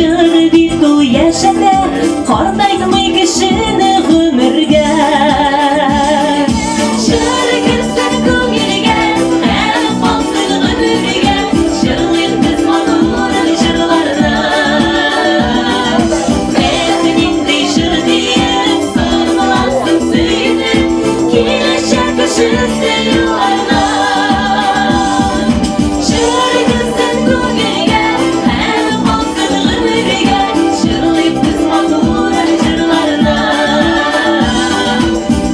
Şır ditu yaşada Kordaytmay kişini gümürge Şır kirsen köngülge Hem kalsın gümürge Şırlayıp biz maturun şırlarına Etnindi şır diyip Sırmalansın suyunum Kileşer kışısı yıllarına Şır kirsen köngülge Hem kalsın gümürge Şırlayıp biz maturun şırlarına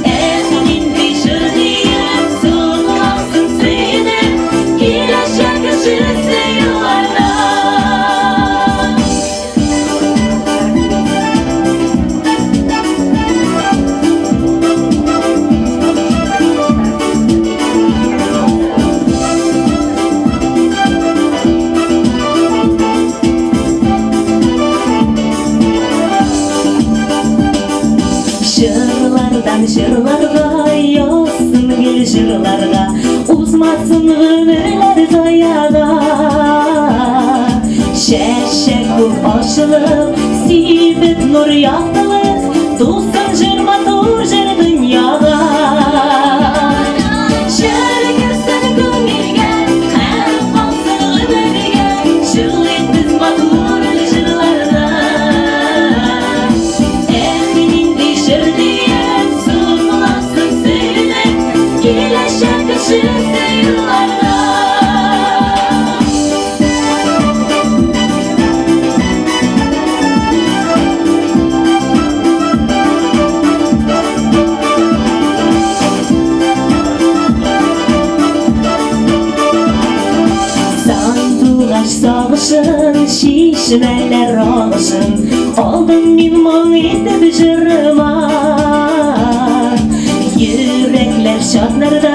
Etnindi şır diyip Sırmalansın suyunum Kileşer kışısı yıllarına Şırlardan şırlarga yolsun gel şırlarga uzmasın ömürler zayaga şeşek bu aşılıp sibet nur yaktılık dostum jırma tur jır dünyaga şır kirsen köngülge hem kalsın ömürge şırlayıp biz maturun şırlarına Etnindi şır diyip Sırmalansın suyunum Kileşer kışısı yıllarına Santuğaş sağışın Şişmeler alışın Oldum min mon etip jırma Yürekler şadlarda